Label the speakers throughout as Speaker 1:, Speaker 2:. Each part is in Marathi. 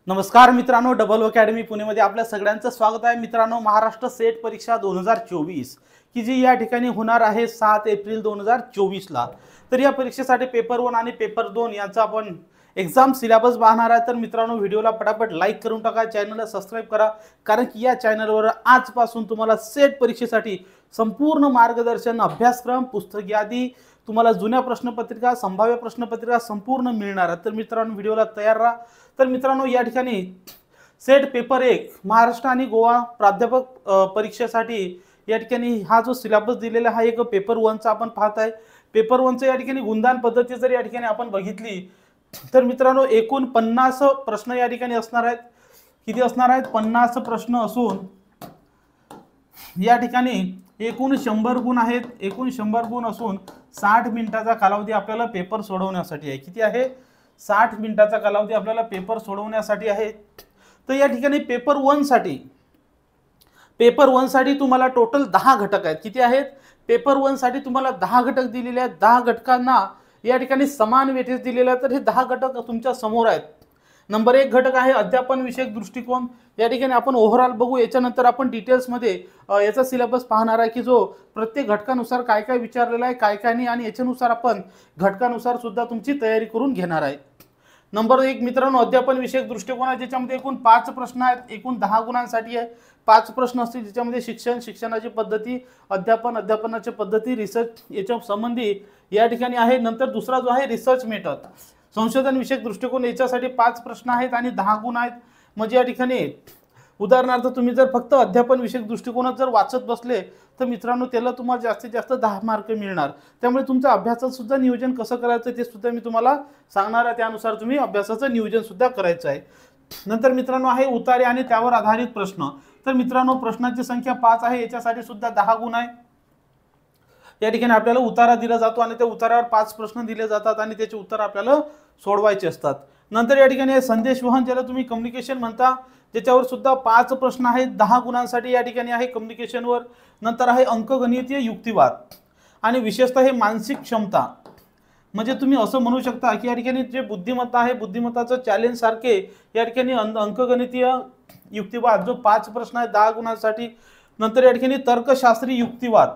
Speaker 1: नमस्कार मित्रांनो, डबल अकॅडमी पुणेमध्ये आपल्या सगळ्यांचं स्वागत आहे। मित्रांनो, महाराष्ट्र सेट परीक्षा 2024 की जी या ठिकाणी होणार आहे 7 एप्रिल 2024 ला। तर या परीक्षेसाठी पेपर 1 आणि पेपर 2 यांचा आपण एग्जाम सिलेबस पाहणार आहे। तर मित्रांनो, व्हिडिओला पटापट लाईक करून टाका, चॅनलला सबस्क्राइब करा, कारण की या चॅनलवर आजपासून तुम्हाला सेट परीक्षेसाठी संपूर्ण मार्गदर्शन, अभ्यासक्रम, पुस्तक यादी, तुम्हाला जुन्या प्रश्नपत्रिका, संभाव्य प्रश्नपत्रिका संपूर्ण मिळणार आहे। तर मित्रांनो, व्हिडिओला तयार राहा। तर मित्रांनो, या ठिकाणी सेट पेपर 1 महाराष्ट्र आणि गोवा प्राध्यापक परीक्षेसाठी या ठिकाणी हा जो सिलेबस दिलेला हा एक पेपर 1 चा आपण पाहत आहे। पेपर 1 चं या ठिकाणी गुणदान पद्धती जर या ठिकाणी आपण बघितली तर मित्रांनो, एकूण 50 प्रश्न या ठिकाणी असणार आहेत। किती असणार आहेत? 50 प्रश्न असून या ठिकाणी एकूण 100 गुण आहेत। एकूण 100 गुण असून 60 मिनिटाचा कालावधी आपल्याला पेपर सोडवण्यासाठी आहे। किती आहे? 60 मिनिटाचा कालावधी आपल्याला पेपर सोडवण्यासाठी आहे। तर या ठिकाणी पेपर 1 साठी तुम्हाला टोटल 10 घटक आहेत। किती आहेत? पेपर 1 साठी तुम्हाला 10 घटक दिलेले आहेत। 10 घटकांना या ठिकाणी समान वेटेज दिलेले आहे। तर हे 10 घटक तुमच्या समोर आहेत। नंबर 1 घटक आहे अध्यापन विषयक दृष्टिकोन। या ठिकाणी आपण ओव्हरऑल बघू, याच्यानंतर आपण डिटेल्स मध्ये याचा सिलेबस पाहणार आहे की जो प्रत्येक घटकानुसार काय काय विचारलेला आहे, काय काय नाही, आणि याच्यानुसार आपण घटकानुसार सुद्धा तुमची तयारी करून घेणार आहे। नंबर 1 मित्रांनो, अध्यापन विषयक दृष्टिकोन आहे, ज्याच्यामध्ये एकूण 5 प्रश्न आहेत। एकूण 10 गुणांसाठी आहे। 5 प्रश्न असतील, ज्याच्यामध्ये शिक्षण, शिक्षणाची पद्धती, अध्यापन, अध्यापनाची पद्धती, रिसर्च याच्या संबंधी या ठिकाणी आहे। नंतर दुसरा जो आहे रिसर्च मेथड, संशोधन विषयक दृष्टिकोन, याच्यासाठी 5 प्रश्न आहेत आणि 10 गुण आहेत। म्हणजे या ठिकाणी उदाहरणार्थ तुम्ही जर फक्त अध्यापन विषयक दृष्टिकोनात जर वाचत बसले तर मित्रांनो, त्याला तुम्हाला जास्तीत जास्त 10 मार्क मिळणार। त्यामुळे तुमचं अभ्यासाचं सुद्धा नियोजन कसं करायचं ते सुद्धा मी तुम्हाला सांगणार आहे। त्यानुसार तुम्ही अभ्यासाचं नियोजन सुद्धा करायचं आहे। नंतर मित्रांनो आहे उतारे आणि त्यावर आधारित प्रश्न। तर मित्रांनो, प्रश्नांची संख्या 5 आहे, याच्यासाठी सुद्धा 10 गुण आहे। या ठिकाणी आपल्याला उतारा दिला जातो आणि त्या उतारावर 5 प्रश्न दिले जातात आणि त्याचे उत्तर आपल्याला सोडवायचे असतात। नंतर या ठिकाणी संदेशवहन, ज्याला तुम्ही कम्युनिकेशन म्हणता, त्याच्यावर सुद्धा 5 प्रश्न आहेत। 10 गुणांसाठी या ठिकाणी आहे कम्युनिकेशनवर। नंतर आहे अंकगणितीय युक्तिवाद आणि विशेषतः हे मानसिक क्षमता। म्हणजे तुम्ही असं म्हणू शकता की या ठिकाणी जे बुद्धिमत्ता आहे, बुद्धिमत्ताचं चॅलेंज सारखे या ठिकाणी अंकगणितीय युक्तिवाद जो 5 प्रश्न आहे 10 गुणांसाठी। नंतर या ठिकाणी तर्कशास्त्री युक्तिवाद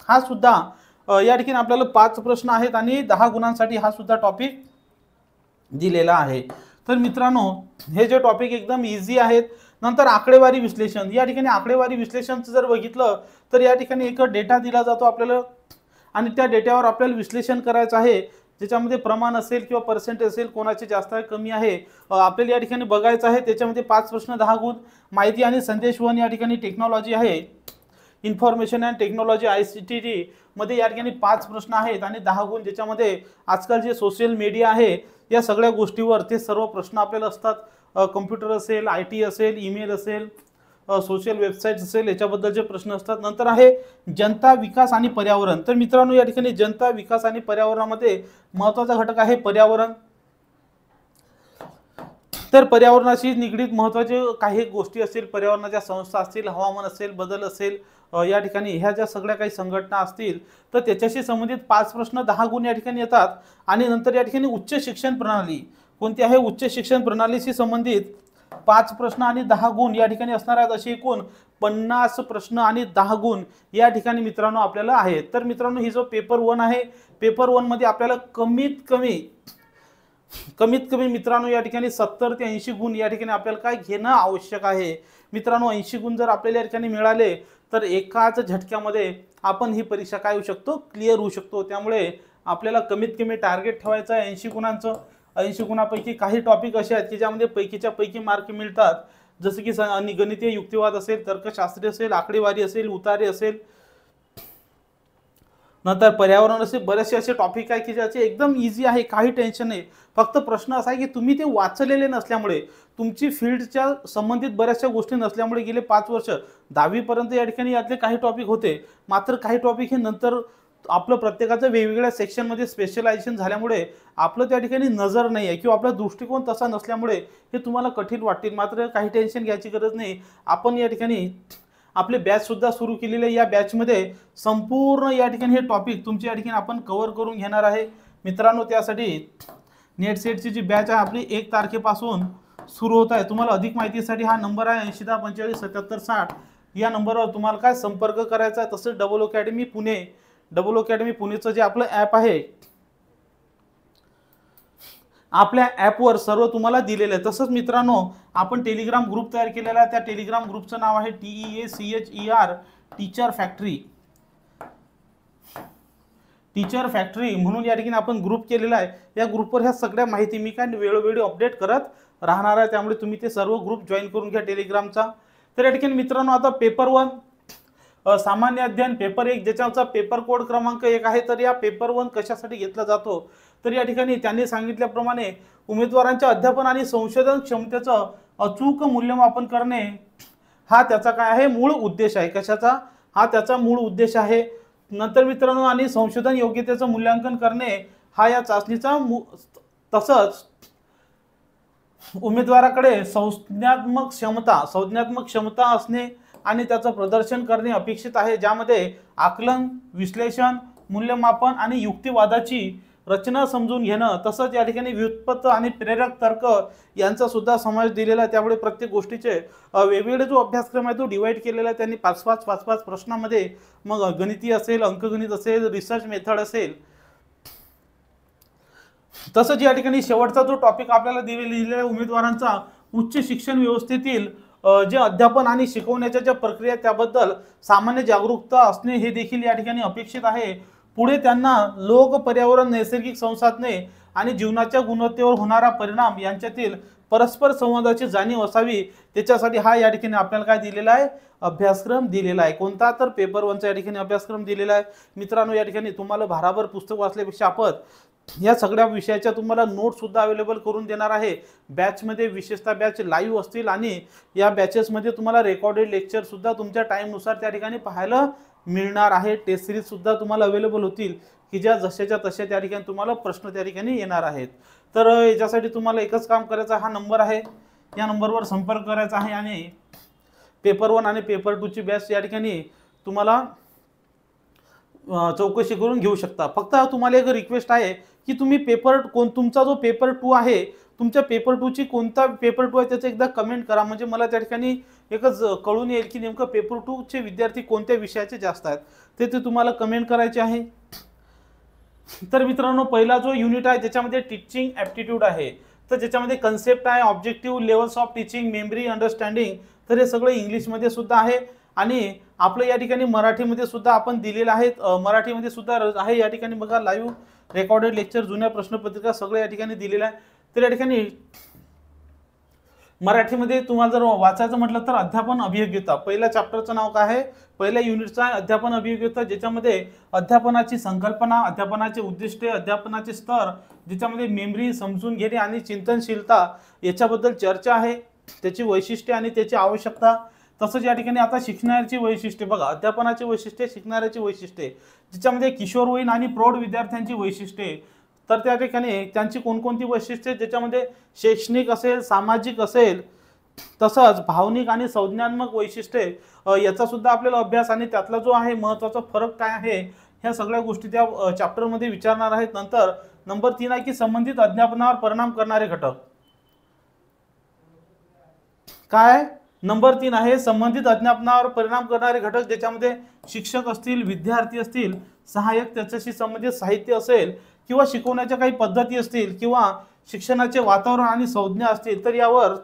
Speaker 1: हा सुद्धा या ठिकाणी आपल्याला 5 प्रश्न आहेत आणि 10 गुणांसाठी हा सुद्धा टॉपिक दिलेला आहे। तर मित्रांनो, हे जे टॉपिक एकदम इझी आहेत। नंतर आकडेवारी विश्लेषण, या ठिकाणी आकडेवारी विश्लेषणचं जर बघितलं तर या ठिकाणी एक डेटा दिला जातो आपल्याला आणि त्या डेटावर आपल्याला विश्लेषण करायचं आहे, ज्याच्यामध्ये प्रमाण असेल किंवा पर्सेंटेज असेल, कोणाचे जास्त आहे कमी आहे, आपल्याला या ठिकाणी बघायचं आहे। त्याच्यामध्ये 5 प्रश्न 10 गुण। माहिती आणि संदेशवहन, या ठिकाणी टेक्नॉलॉजी आहे, इन्फॉर्मेशन अँड टेक्नॉलॉजी ICT मध्ये या ठिकाणी 5 प्रश्न आहेत आणि 10 गुण, ज्याच्यामध्ये आजकाल जे सोशल मीडिया आहे या सगळ्या गोष्टीवर ते सर्व प्रश्न आपल्याला असतात। कम्प्युटर असेल, IT असेल, ईमेल असेल, सोशल वेबसाईट असेल, याच्याबद्दलचे प्रश्न असतात। नंतर आहे जनता, विकास आणि पर्यावरण। तर मित्रांनो, या ठिकाणी जनता, विकास आणि पर्यावरणामध्ये महत्त्वाचा घटक आहे पर्यावरण। तर पर्यावरणाशी निगडीत महत्त्वाचे काही गोष्टी असतील, पर्यावरणाच्या संस्था असतील, हवामान असेल, बदल असेल, या ठिकाणी ह्या ज्या सगळ्या काही संघटना असतील तर त्याच्याशी संबंधित 5 प्रश्न 10 गुण या ठिकाणी येतात। आणि नंतर या ठिकाणी उच्च शिक्षण प्रणाली कोणती आहे, उच्च शिक्षण प्रणालीशी संबंधित 5 प्रश्न आणि 10 गुण या ठिकाणी असणार आहेत। असे एकूण 50 प्रश्न आणि 10 गुण या ठिकाणी मित्रांनो आपल्याला आहेत। तर मित्रांनो, ही जो पेपर 1 आहे, पेपर 1 मध्ये आपल्याला कमीत कमी मित्रांनो या ठिकाणी 70 ते 80 गुण या ठिकाणी आपल्याला काय घेणं आवश्यक आहे। मित्रांनो, 80 गुण जर आपल्याला या ठिकाणी मिळाले तर एकाच झटक्यामध्ये आपण ही परीक्षा काय होऊ शकतो, क्लिअर होऊ शकतो। त्यामुळे आपल्याला कमीत कमी टार्गेट ठेवायचं आहे 80 गुणांचं। 80 गुणापैकी काही टॉपिक असे आहेत की ज्यामध्ये पैकीच्या पैकी मार्क मिळतात, जसे की गणितीय युक्तिवाद असेल, तर्कशास्त्री असेल, आकडेवारी असेल, उतारे असेल, नंतर पर्यावरण असेल, बरेचसे असे टॉपिक आहे की ज्याचे एकदम इझी आहे, काही टेन्शन नाही। फक्त प्रश्न असा आहे की तुम्ही ते वाचलेले नसल्यामुळे, तुमची फील्डच्या संबंधित बऱ्याचशा गोष्टी नसल्यामुळे गेले 5 वर्ष 10वी पर्यंत या ठिकाणी यातले काही टॉपिक होते, मात्र काही टॉपिक हे नंतर आपलं प्रत्येकाचं वेगवेगळ्या सेक्शनमध्ये स्पेशलायझेशन झाल्यामुळे आपलं त्या ठिकाणी नजर नाही आहे किंवा आपला दृष्टिकोन तसा नसल्यामुळे हे तुम्हाला कठीण वाटतील। मात्र काही टेन्शन घ्यायची गरज नाही। आपण या ठिकाणी आपले बॅच सुद्धा सुरू केलेले, या बॅचमध्ये संपूर्ण या ठिकाणी हे टॉपिक तुमच्या या ठिकाणी आपण कव्हर करून घेणार आहे। मित्रांनो, त्यासाठी नेट सेटची जी बॅच आहे आपली 1 तारखेपासून सुरू होत आहे। तुम्हाला अधिक माहितीसाठी हा नंबर आहे 8010457760 या नंबरवर तुम्हाला काय संपर्क करायचा आहे। तसंच डबल अकॅडमी पुणेचं जे आपलं ॲप आहे, आपल्या ॲपवर सर्व तुम्हाला दिलेलं आहे। तसंच मित्रांनो, आपण टेलिग्राम ग्रुप तयार केलेला आहे। त्या टेलिग्राम ग्रुपचं नाव आहे TEACHER टीचर फॅक्टरी म्हणून या ठिकाणी आपण ग्रुप केलेला आहे। या ग्रुपवर ह्या सगळ्या माहिती मी काय वेळोवेळी अपडेट करत राहणार आहे, त्यामुळे तुम्ही ते सर्व ग्रुप जॉईन करून घ्या टेलिग्रामचा। तर या ठिकाणी मित्रांनो, आता पेपर 1 सामान्य अध्ययन पेपर 1 ज्याचा पेपर कोड क्रमांक 1 आहे। तर या पेपर 1 कशासाठी घेतला जातो, तर या ठिकाणी त्यांनी सांगितल्याप्रमाणे उमेदवारांच्या अध्यापन आणि संशोधन क्षमतेचं अचूक मूल्यमापन करणे हा त्याचा काय आहे, मूळ उद्देश आहे। कशाचा? हा त्याचा मूळ उद्देश आहे। नंतर मित्रांनो, आणि संशोधन योग्यतेचं मूल्यांकन करणे हा या चाचणीचा तसंच उमेदवाराकडे संज्ञात्मक क्षमता असणे आणि त्याचं प्रदर्शन करणे अपेक्षित आहे, ज्यामध्ये आकलन, विश्लेषण, मूल्यमापन आणि युक्तिवादाची रचना समजून घेणं, तसंच या ठिकाणी व्युत्पन्न आणि प्रेरक तर्क यांचा सुद्धा समावेश दिलेला आहे। त्यामुळे प्रत्येक गोष्टीचे वेगवेगळे जो अभ्यासक्रम आहे तो डिवाइड केलेला आहे त्यांनी 5-5 प्रश्नामध्ये। मग गणिती असेल, अंकगणित असेल, रिसर्च मेथड असेल, तसंच या ठिकाणी शेवटचा जो टॉपिक आपल्याला दिलेला आहे उमेदवारांचा उच्च शिक्षण व्यवस्थेतील जे अध्यापन आणि शिकवण्याच्या ज्या प्रक्रिया त्याबद्दल सामान्य जागरूकता असणे हे देखील या ठिकाणी अपेक्षित आहे। पुढे त्यांना लोक, पर्यावरण, नैसर्गिक संसाधने आणि जीवनाच्या गुणवत्तेवर होणारा परिणाम यांच्यातील परस्पर संवादाची जाणीव असावी, त्याच्यासाठी हा या ठिकाणी आपल्याला काय दिलेला आहे, अभ्यासक्रम दिलेला आहे। कोणता? तर पेपर 1चा या ठिकाणी अभ्यासक्रम दिलेला आहे। मित्रांनो, या ठिकाणी तुम्हाला भाराभर पुस्तक वाचल्यापेक्षा आपण या सगळ्या विषयाच्या तुम्हाला नोट्स सुद्धा अवेलेबल करून देणार आहे। बॅचमध्ये विशेषतः बॅच लाईव्ह असतील आणि या बॅचेसमध्ये तुम्हाला रेकॉर्डेड लेक्चर सुद्धा तुमच्या टाईमनुसार त्या ठिकाणी पाहायला मिळणार आहे। टेस्ट सिरीज सुद्धा तुम्हाला अवेलेबल होतील की ज्या जशाच्या तशा त्या ठिकाणी तुम्हाला प्रश्न त्या ठिकाणी येणार आहेत। तर याच्यासाठी तुम्हाला एकच काम करायचं, हा नंबर आहे, या नंबरवर संपर्क करायचा आहे आणि पेपर 1 आणि पेपर 2ची बॅच या ठिकाणी तुम्हाला चौकशी करून घेऊ शकता। फक्त तुम्हाला एक रिक्वेस्ट आहे की तुम्ही तुमचा जो पेपर 2 आहे, तुमच्या पेपर 2ची कोणता पेपर 2 आहे त्याचं एकदा कमेंट करा, म्हणजे मला त्या ठिकाणी एकच कळून येईल की नेमकं पेपर 2चे विद्यार्थी कोणत्या विषयाचे जास्त आहेत, ते तुम्हाला कमेंट करायचे आहे। तर मित्रांनो, पहिला जो युनिट आहे त्याच्यामध्ये टीचिंग ॲप्टिट्यूड आहे, तर ज्याच्यामध्ये कन्सेप्ट आहे, objective, levels of teaching, memory, understanding, तर हे सगळं इंग्लिशमध्ये सुद्धा आहे आणि आपलं या ठिकाणी मराठीमध्ये सुद्धा आपण दिलेलं आहे, मराठीमध्ये सुद्धा आहे। या ठिकाणी बघा, लाईव्ह रेकॉर्डेड लेक्चर, जुन्या प्रश्नपत्रिका सगळं या ठिकाणी दिलेलं आहे। तर या ठिकाणी मराठीमध्ये तुम्हाला जर वाचायचं म्हटलं तर अध्यापन अभियोग्यता, पहिल्या चॅप्टरचं नाव काय आहे, पहिल्या युनिटचं आहे अध्यापन अभियोग्यता, ज्याच्यामध्ये अध्यापनाची संकल्पना, अध्यापनाचे उद्दिष्टे, अध्यापनाचे स्तर, ज्याच्यामध्ये मेमरी, समजून घेणे आणि चिंतनशीलता याच्याबद्दल चर्चा आहे, त्याची वैशिष्ट्ये आणि त्याची आवश्यकता। तसंच या ठिकाणी आता शिकणाऱ्याची वैशिष्ट्ये बघा, अध्यापनाची वैशिष्ट्ये, शिकणाऱ्याची वैशिष्ट्ये, ज्याच्यामध्ये किशोरवयीन आणि प्रौढ विद्यार्थ्यांची वैशिष्ट्ये, तर त्या ठिकाणी त्यांची कोणकोणती वैशिष्ट्ये, ज्याच्यामध्ये शैक्षणिक असेल, सामाजिक असेल, तसंच भावनिक आणि संज्ञानात्मक वैशिष्ट्ये याचा सुद्धा आपल्याला अभ्यास आणि त्यातला जो आहे महत्त्वाचा फरक काय आहे, ह्या सगळ्या गोष्टी त्या चॅप्टरमध्ये विचारणार आहेत। नंतर नंबर 3 आहे की संबंधित अध्यापनावर परिणाम करणारे घटक। काय? नंबर 3 आहे संबंधित अध्यापनावर परिणाम करणारे घटक, ज्याच्यामध्ये शिक्षक असतील, विद्यार्थी असतील, सहाय्यक, त्याच्याशी संबंधित साहित्य असेल किंवा शिकवण्याच्या काही पद्धती असतील किंवा शिक्षणाचे वातावरण आणि संज्ञा असतील, तर यावर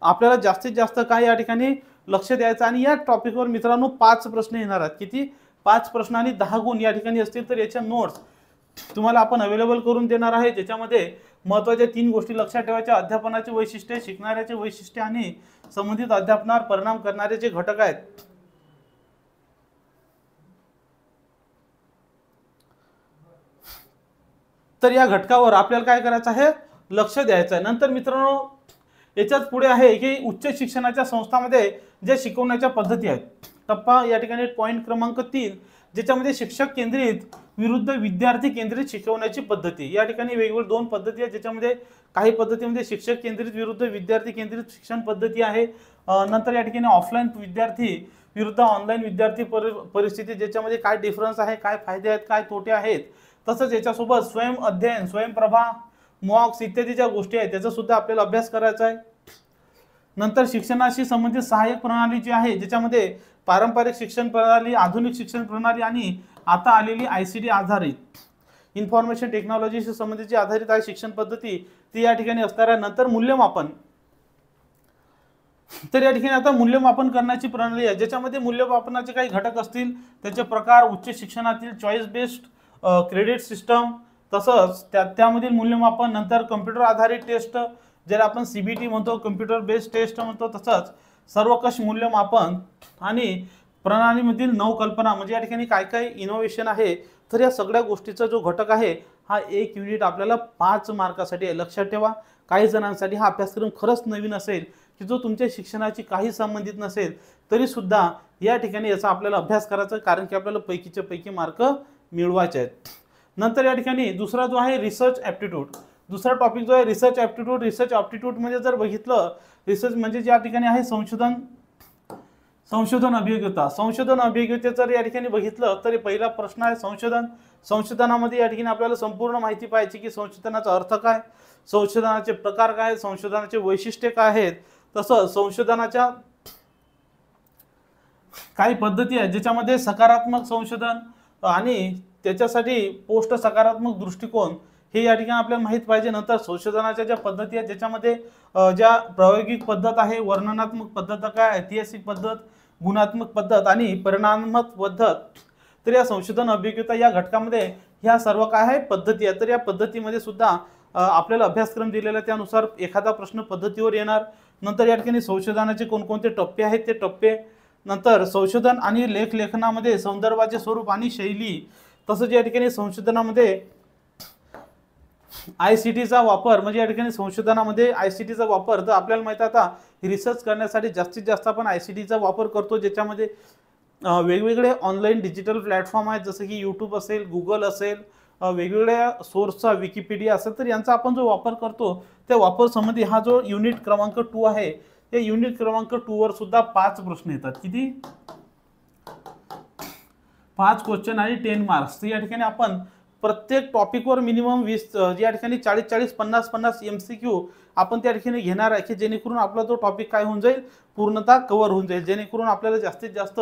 Speaker 1: आपल्याला जास्तीत जास्त काय या ठिकाणी लक्ष द्यायचं। आणि या टॉपिकवर मित्रांनो 5 प्रश्न येणार आहेत। किती? 5 प्रश्न आणि 10 गुण या ठिकाणी असतील। तर याच्या नोट्स तुम्हाला आपण अवेलेबल करून देणार आहे, ज्याच्यामध्ये महत्त्वाच्या 3 गोष्टी लक्षात ठेवायच्या, अध्यापनाचे वैशिष्ट्ये, शिकणाऱ्याचे वैशिष्ट्ये आणि संबंधित अध्यापनावर परिणाम करणारे जे घटक आहेत। तर या घटकावर आपल्याला काय करायचं आहे, लक्ष द्यायचं आहे। नंतर मित्रांनो, याच्याच पुढे आहे की उच्च शिक्षणाच्या संस्थांमध्ये जे शिकवण्याच्या पद्धती आहेत, टप्पा या ठिकाणी पॉईंट क्रमांक 3, ज्याच्यामध्ये शिक्षक केंद्रित विरुद्ध विद्यार्थी केंद्रित शिकवण्याची पद्धती। या ठिकाणी वेगवेगळ्या 2 पद्धती आहेत, ज्याच्यामध्ये काही पद्धतीमध्ये शिक्षक केंद्रित विरुद्ध विद्यार्थी केंद्रित शिक्षण पद्धती आहे। नंतर या ठिकाणी ऑफलाईन विद्यार्थी विरुद्ध ऑनलाईन विद्यार्थी परिस्थिती, ज्याच्यामध्ये काय डिफरन्स आहे, काय फायदे आहेत, काय तोटे आहेत, तसंच याच्यासोबत स्वयं अध्ययन, स्वयंप्रभा, मॉक्स इत्यादी ज्या गोष्टी आहेत त्याचा सुद्धा आपल्याला अभ्यास करायचा आहे। नंतर शिक्षणाशी संबंधित सहाय्यक प्रणाली जी आहे, ज्याच्यामध्ये पारंपरिक शिक्षण प्रणाली, आधुनिक शिक्षण प्रणाली आणि आता आलेली ICT आधारित इन्फॉर्मेशन टेक्नॉलॉजीशी संबंधित जी आधारित आहे शिक्षण पद्धती ती या ठिकाणी असणार आहे. नंतर मूल्यमापन, तर या ठिकाणी आता मूल्यमापन करण्याची प्रणाली आहे, ज्याच्यामध्ये मूल्यमापनाचे काही घटक असतील, त्याचे प्रकार, उच्च शिक्षणातील चॉईस बेस्ड क्रेडिट सिस्टम, तसंच त्यामधील मूल्यमापन, नंतर कम्प्युटर आधारित टेस्ट ज्याला आपण CBT म्हणतो, कम्प्युटर बेस्ड टेस्ट म्हणतो, तसंच सर्वकष मूल्यमापन आणि प्रणालीमधील नवकल्पना, म्हणजे या ठिकाणी काय काय इनोव्हेशन आहे. तर या सगळ्या गोष्टीचा जो घटक आहे हा एक युनिट आपल्याला 5 मार्कासाठी आहे. लक्षात ठेवा, काही जणांसाठी हा अभ्यासक्रम खरंच नवीन असेल की जो तुमच्या शिक्षणाची काही संबंधित नसेल, तरी सुद्धा या ठिकाणी याचा आपल्याला अभ्यास करायचा, कारण की आपल्याला पैकीच्या पैकी मार्क मिळवायचे आहेत. नंतर या ठिकाणी दुसरा जो आहे रिसर्च ॲप्टिट्यूड, दुसरा टॉपिक जो आहे रिसर्च ॲप्टिट्यूड. रिसर्च ॲप्टिट्यूड म्हणजे जर बघितलं, रिसर्च म्हणजे या ठिकाणी आहे संशोधन अभियोग्यता. संशोधन अभियोग्यता जर या ठिकाणी बघितलं तर पहिला प्रश्न आहे संशोधनामध्ये या ठिकाणी आपल्याला संपूर्ण माहिती पाहिजे की संशोधनाचा अर्थ काय, संशोधनाचे प्रकार काय, संशोधनाचे वैशिष्ट्ये काय आहेत, तसंच संशोधनाच्या काही पद्धती आहेत ज्याच्यामध्ये सकारात्मक संशोधन आणि त्याच्यासाठी पोस्ट सकारात्मक दृष्टिकोन हे या ठिकाणी आपल्याला माहित पाहिजे. नंतर संशोधनाच्या ज्या पद्धती आहेत ज्याच्यामध्ये ज्या प्रायोगिक पद्धत आहे, वर्णनात्मक पद्धत काय, ऐतिहासिक पद्धत, गुणात्मक पद्धत आणि परिणामात्मक पद्धत, तर या संशोधन अभियोग्यता या घटकामध्ये ह्या सर्व काय आहे पद्धती आहेत. तर या पद्धतीमध्ये सुद्धा आपल्याला अभ्यासक्रम दिलेला त्यानुसार एखादा प्रश्न पद्धतीवर येणार. नंतर या ठिकाणी संशोधनाचे कोणकोणते टप्पे आहेत ते टप्पे, नंतर संशोधन आणि लेखनामध्ये संदर्भाचे स्वरूप आणि शैली, तसंच या ठिकाणी संशोधनामध्ये ICTचा वापर, म्हणजे या ठिकाणी संशोधनामध्ये ICTचा वापर, तर आपल्याला माहिती आहे आता रिसर्च करण्यासाठी जास्तीत जास्त आपण ICTचा वापर करतो, ज्याच्यामध्ये वेगवेगळे ऑनलाईन डिजिटल प्लॅटफॉर्म आहेत, जसं की YouTube असेल, Google असेल, वेगवेगळ्या सोर्सचा विकिपीडिया असेल, तर यांचा आपण जो वापर करतो त्या वापर संबंधी हा जो युनिट क्रमांक 2 आहे, त्या युनिट क्रमांक 2 वर सुद्धा 5 प्रश्न येतात. किती? 5 क्वेश्चन आणि 10 मार्क्स. तर या ठिकाणी आपण प्रत्येक टॉपिकवर मिनिमम 20, या ठिकाणी 40-40, 50-50 MCQ आपण त्या ठिकाणी घेणार आहे, की जेणेकरून आपला तो टॉपिक काय होऊन जाईल, पूर्णतः कव्हर होऊन जाईल, जेणेकरून आपल्याला जास्तीत जास्त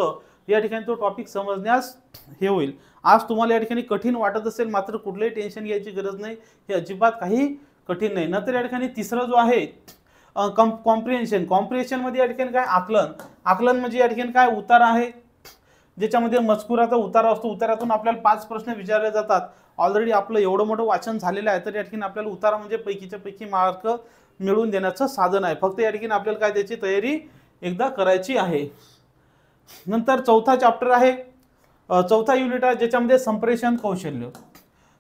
Speaker 1: या ठिकाणी तो टॉपिक समजण्यास हे होईल. आज तुम्हाला या ठिकाणी कठीण वाटत असेल, मात्र कुठलंही टेन्शन घ्यायची गरज नाही, हे अजिबात काही कठीण नाही. नंतर या ठिकाणी तिसरा जो आहे कॉम्प्रिहेन्शन मध्ये या ठिकाणी काय आकलन म्हणजे या ठिकाणी काय उतारा आहे, ज्याच्यामध्ये मजकुराचा उतारा असतो. उतारातून आपल्याला 5 प्रश्न विचारले जातात. ऑलरेडी आपलं एवढं मोठं वाचन झालेलं आहे, तर या ठिकाणी आपल्याला उतारा म्हणजे पैकीच्या पैकी मार्क मिळवून देण्याचं साधन आहे. फक्त या ठिकाणी आपल्याला काय त्याची तयारी एकदा करायची आहे. नंतर चौथा चॅप्टर आहे, चौथा युनिट आहे ज्याच्यामध्ये संप्रेषण कौशल्य.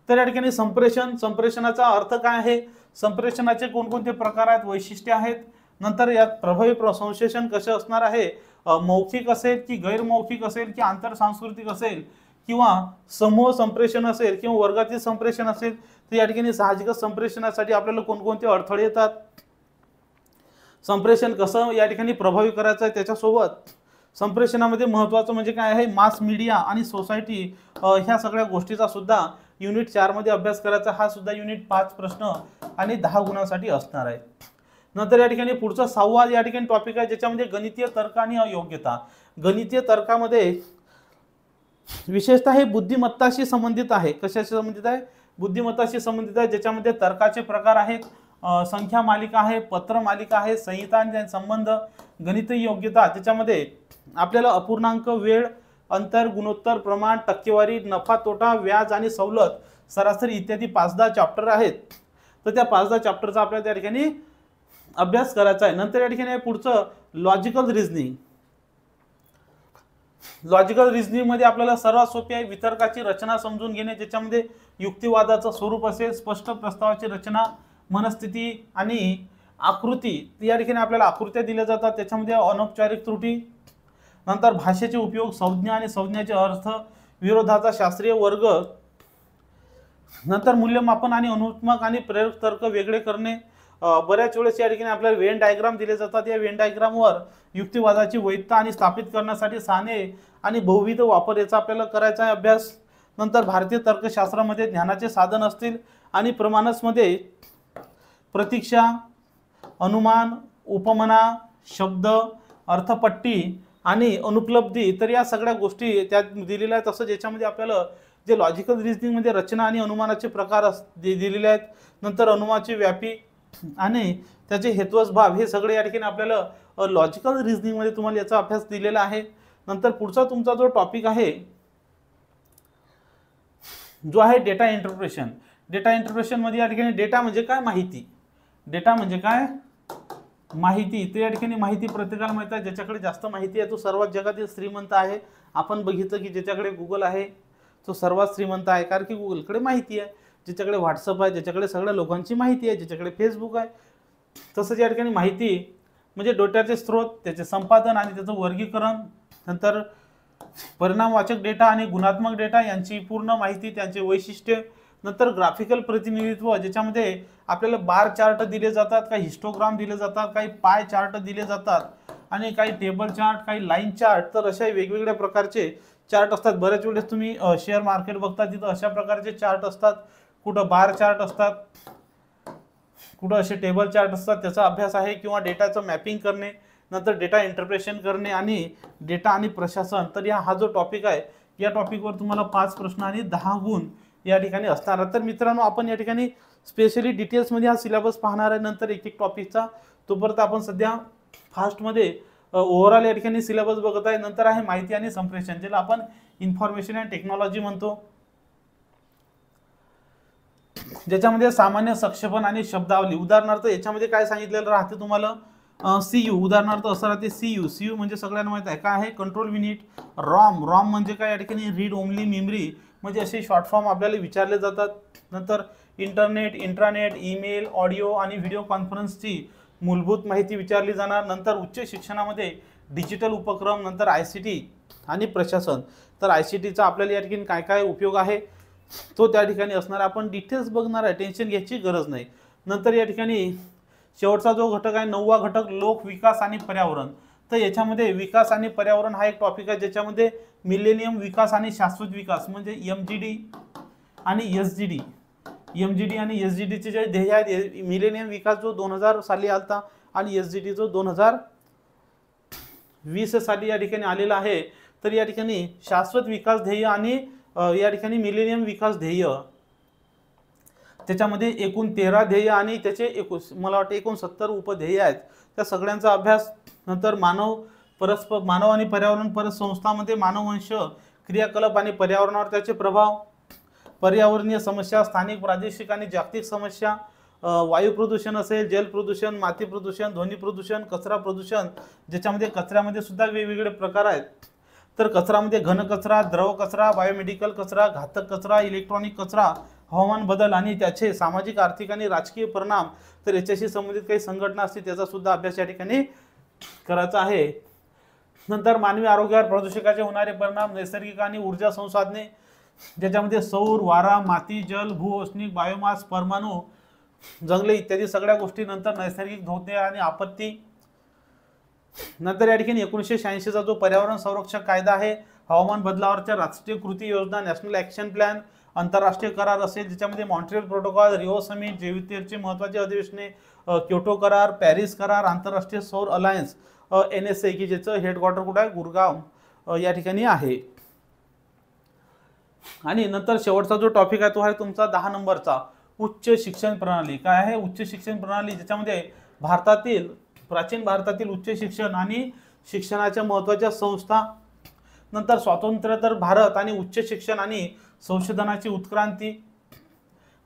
Speaker 1: तर या ठिकाणी संप्रेषणाचा अर्थ काय आहे, संप्रेषणाचे कोणकोणते प्रकार आहेत, वैशिष्ट्ये आहेत, नंतर यात प्रभावी संश्लेषण कसे असणार आहे, मौखिक असेल की गैरमौखिक असेल की आंतरसांस्कृतिक असेल किंवा समूह संप्रेषण असेल किंवा वर्गातील संप्रेषण असेल, तर या ठिकाणी साहजिकच संप्रेषणासाठी आपल्याला कोणकोणते अडथळे येतात, संप्रेषण कसं या ठिकाणी प्रभावी करायचं आहे, त्याच्यासोबत संप्रेषणामध्ये महत्त्वाचं म्हणजे काय आहे, मास मीडिया आणि सोसायटी, ह्या सगळ्या गोष्टीचा सुद्धा युनिट 4 मध्ये अभ्यास करायचा. हा सुद्धा युनिट 5 प्रश्न आणि 10 गुणांसाठी असणार आहे. नंतर या ठिकाणी पुढचा 6वा या ठिकाणी टॉपिक आहे ज्याच्यामध्ये गणितीय तर्क आणि अयोग्यता. गणितीय तर्कामध्ये विशेषतः हे बुद्धिमत्ताशी संबंधित आहे. कशाशी संबंधित आहे, बुद्धिमत्ताशी संबंधित आहे, ज्याच्यामध्ये तर्काचे प्रकार आहेत, संख्या मालिका आहे, पत्र मालिका आहे, संहितांचे संबंध, गणितीय योग्यता ज्याच्यामध्ये आपल्याला अपूर्णांक, वेळ, अंतर, गुणोत्तर, प्रमाण, टक्केवारी, नफा तोटा, व्याज आणि सवलत, सरासरी इत्यादी 5-10 चॅप्टर आहेत. तर त्या 5-10 चॅप्टरचा आपल्याला त्या ठिकाणी अभ्यास करायचा आहे. नंतर या ठिकाणी पुढचं लॉजिकल रिझनिंग. लॉजिकल रिझनिंग मध्ये आपल्याला सर्वात सोपी आहे वितर्काची रचना समजून घेणे, ज्याच्यामध्ये युक्तिवादाचं स्वरूप असेल, स्पष्ट प्रस्तावाची रचना, मनस्थिती आणि आकृती. या ठिकाणी आपल्याला आकृत्या दिल्या जातात, त्याच्यामध्ये अनौपचारिक त्रुटी, नंतर भाषेचे उपयोग, संज्ञा आणि संज्ञाचे अर्थ, विरोधाचा शास्त्रीय वर्ग, नंतर मूल्यमापन आणि अनुत्मक आणि प्रेरक तर्क वेगळे करणे. बऱ्याच वेळेस या ठिकाणी आपल्याला वेन डायग्राम दिले जातात. या वेन डायग्रामवर युक्तिवादाची वैधता आणि स्थापित करण्यासाठी साने आणि बहुविध वापर याचा आपल्याला करायचा आहे अभ्यास. नंतर भारतीय तर्कशास्त्रामध्ये ज्ञानाचे साधन असतील आणि प्रमाणसमध्ये प्रतीक्षा, अनुमान, उपमना, शब्द, अर्थपट्टी आणि अनुपलब्धी, तर या सगळ्या गोष्टी त्यात दिलेल्या आहेत. तसंच याच्यामध्ये आपल्याला जे लॉजिकल रिझनिंग मध्ये रचना आणि अनुमानाचे प्रकार दिलेले आहेत, नंतर अनुमानाची व्यापी आणि त्याचे हेतुवश भाव, हे सगळे या ठिकाणी आपल्याला लॉजिकल रिझनिंग मध्ये तुम्हाला याचा अभ्यास दिलेला आहे. नंतर पुढचा तुमचा जो टॉपिक आहे जो आहे डेटा इंटरप्रिटेशन. डेटा इंटरप्रिटेशन मध्ये या ठिकाणी डेटा म्हणजे काय, माहिती. डेटा म्हणजे काय, माहिती. तर या ठिकाणी माहिती प्रत्येकाला माहिती आहे, ज्याच्याकडे जास्त माहिती आहे तो सर्वात जगातील श्रीमंत आहे. आपण बघितलं की ज्याच्याकडे गुगल आहे तो सर्वात श्रीमंत आहे, कारण की गुगलकडे माहिती आहे. ज्याच्याकडे व्हॉट्सअप आहे, ज्याच्याकडे सगळ्या लोकांची माहिती आहे, ज्याच्याकडे फेसबुक आहे. तसंच या ठिकाणी माहिती म्हणजे डेटाचे स्रोत, त्याचे संपादन आणि त्याचं वर्गीकरण, नंतर परिणामवाचक डेटा आणि गुणात्मक डेटा यांची पूर्ण माहिती, त्यांचे वैशिष्ट्य, नंतर ग्राफिकल प्रतिनिधित्व ज्याच्यामध्ये आपल्याला बार चार्ट दिले जातात, काही हिस्टोग्राम दिले जातात, काही पाय चार्ट दिले जातात आणि काही टेबल चार्ट, काही लाईन चार्ट. तर अशा वेगवेगळ्या प्रकारचे चार्ट असतात. बऱ्याच वेळेस तुम्ही शेअर मार्केट बघता तिथं अशा प्रकारचे चार्ट असतात. कुठं बार चार्ट असतात, कुठं असे टेबल चार्ट असतात. त्याचा अभ्यास आहे. किंवा डेटाचं मॅपिंग करणे, नंतर डेटा इंटरप्रिटेशन करणे आणि डेटा आणि प्रशासन. तर हा जो टॉपिक आहे या टॉपिकवर तुम्हाला 5 प्रश्न आणि 10 गुण या ठिकाणी असणार. तर मित्रांनो आपण या ठिकाणी स्पेशली डिटेल्समध्ये हा सिलेबस पाहणार आहे, नंतर एक एक टॉपिकचा. तोपर्यंत आपण सध्या फास्टमध्ये ओव्हरऑल या ठिकाणी सिलेबस बघत आहे. नंतर आहे माहिती आणि संप्रेषण, ज्याला आपण इन्फॉर्मेशन अँड टेक्नॉलॉजी म्हणतो, ज्याच्यामध्ये सामान्य संक्षेपण आणि शब्दावली. उदाहरणार्थ याच्यामध्ये काय सांगितलेलं राहते तुम्हाला, सीयू. उदाहरणार्थ असं राहते सीयू. सीयू म्हणजे सगळ्यांना माहित आहे काय आहे, कंट्रोल युनिट. रॉम. रॉम म्हणजे काय, या ठिकाणी रीड ओनली मेमरी, म्हणजे असे शॉर्ट फॉर्म आपल्याला विचारले जातात. नंतर इंटरनेट, इंट्रानेट, ईमेल, ऑडिओ आणि व्हिडिओ कॉन्फरन्सची मूलभूत माहिती विचारली जाणार. नंतर उच्च शिक्षणामध्ये डिजिटल उपक्रम, नंतर ICT आणि प्रशासन. तर ICTचा आपल्याला या ठिकाणी काय काय उपयोग आहे तो त्या ठिकाणी असणार. आपण डिटेल्स बघणार आहे, टेन्शन घ्यायची गरज नाही. नंतर या ठिकाणी शेवटचा जो घटक आहे 9वा घटक, लोक विकास आणि पर्यावरण. तर याच्यामध्ये विकास आणि पर्यावरण हा एक टॉपिक आहे, ज्याच्यामध्ये मिलेनियम विकास आणि शाश्वत विकास म्हणजे MGD आणि SGD. MGD आणि SGDचे जे ध्येय आहेत, मिलेनियम विकास जो 2000 साली आलता आणि SGD जो 2020 साली या ठिकाणी आलेला आहे. तर या ठिकाणी शाश्वत विकास ध्येय आणि या ठिकाणी मिलेनियम विकास ध्येय, त्याच्यामध्ये एकूण 13 ध्येय आणि त्याचे मला वाटतं 69 उपध्येय आहेत. त्या सगळ्यांचा अभ्यास. नंतर मानव आणि पर्यावरण परिसंस्थांमध्ये मानववंश क्रियाकलाप आणि पर्यावरणावर त्याचे प्रभाव, पर्यावरणीय समस्या, स्थानिक, प्रादेशिक आणि जागतिक समस्या, वायू प्रदूषण असेल, जल प्रदूषण, माती प्रदूषण, ध्वनी प्रदूषण, कचरा प्रदूषण, ज्याच्यामध्ये कचऱ्यामध्ये सुद्धा वेगवेगळे प्रकार आहेत. तर कचरामध्ये घन कचरा, द्रव कचरा, बायोमेडिकल कचरा, घातक कचरा, इलेक्ट्रॉनिक कचरा, हवामान बदल आणि त्याचे सामाजिक, आर्थिक आणि राजकीय परिणाम. तर याच्याशी संबंधित काही संघटना असतील त्याचा सुद्धा अभ्यास या ठिकाणी करायचा आहे. नंतर मानवी आरोग्यावर प्रदूषकाचे होणारे परिणाम, नैसर्गिक आणि ऊर्जा संसाधने, ज्याच्यामध्ये सौर, वारा, माती, जल, भूऔष्णिक, बायोमास, परमाणु, जंगले इत्यादी सगळ्या गोष्टी. नंतर नैसर्गिक धोके आणि आपत्ती. नंतर या ठिकाणी 1986 चा जो पर्यावरण संरक्षण कायदा आहे, हवामान बदलावरच्या राष्ट्रीय कृती योजना, नॅशनल ॲक्शन प्लॅन, आंतरराष्ट्रीय करार असेल ज्याच्यामध्ये मॉन्ट्रियल प्रोटोकॉल, रिओ समिट, जैविकतेचे महत्त्वाचे अधिवेशने, क्योटो करार, पॅरिस करार, आंतरराष्ट्रीय सौर अलायन्स NSA की ज्याचं हेडक्वार्टर कुठे आहे, गुरगाव या ठिकाणी आहे. आणि नंतर शेवटचा जो टॉपिक आहे तो आहे तुमचा 10 नंबरचा, उच्च शिक्षण प्रणाली. काय आहे उच्च शिक्षण प्रणाली, ज्याच्यामध्ये प्राचीन भारतातील उच्च शिक्षण आणि शिक्षणाच्या महत्त्वाच्या संस्था, नंतर स्वातंत्र्योत्तर भारत आणि उच्च शिक्षण आणि संशोधनाची उत्क्रांती,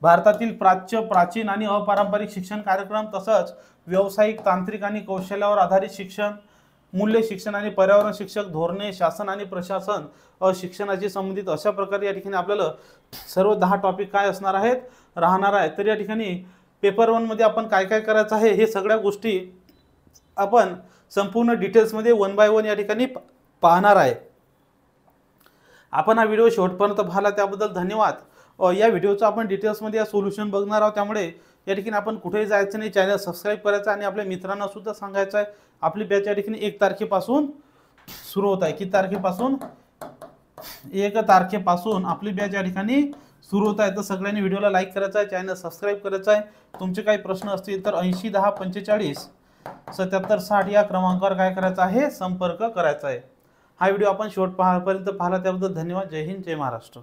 Speaker 1: भारतातील प्राचीन आणि अपारंपरिक शिक्षण कार्यक्रम, तसंच व्यावसायिक, तांत्रिक आणि कौशल्यावर आधारित शिक्षण, मूल्य शिक्षण आणि पर्यावरण शिक्षक धोरणे, शासन आणि प्रशासन, शिक्षणाशी संबंधित अशा प्रकारे या ठिकाणी आपल्याला सर्व 10 टॉपिक काय असणार आहेत, राहणार आहेत. तर या ठिकाणी पेपर 1 मध्ये आपण काय काय करायचं आहे हे सगळ्या गोष्टी आपण संपूर्ण डिटेल्समध्ये 1 बाय 1 या ठिकाणी पाहणार आहे. आपण हा व्हिडिओ शेवटपर्यंत पाहिला त्याबद्दल धन्यवाद. या व्हिडिओचं आपण डिटेल्समध्ये या सोल्युशन बघणार आहोत, त्यामुळे या ठिकाणी आपण कुठेही जायचं नाही, चॅनल सबस्क्राईब करायचं आणि आपल्या मित्रांना सुद्धा सांगायचं आहे. आपली बॅच या ठिकाणी 1 तारखेपासून सुरू होत आहे. किती तारखेपासून? 1 तारखेपासून आपली बॅच या ठिकाणी सुरू होत आहे. तर सगळ्यांनी व्हिडिओला लाईक करायचा आहे, चॅनल सबस्क्राईब करायचं आहे. तुमचे काही प्रश्न असतील तर 80 10 45 7760 या क्रमांकावर काय करायचं आहे, संपर्क करायचा आहे. हा व्हिडिओ आपण शेवटपर्यंत पाहिला त्याबद्दल धन्यवाद. जय हिंद, जय महाराष्ट्र.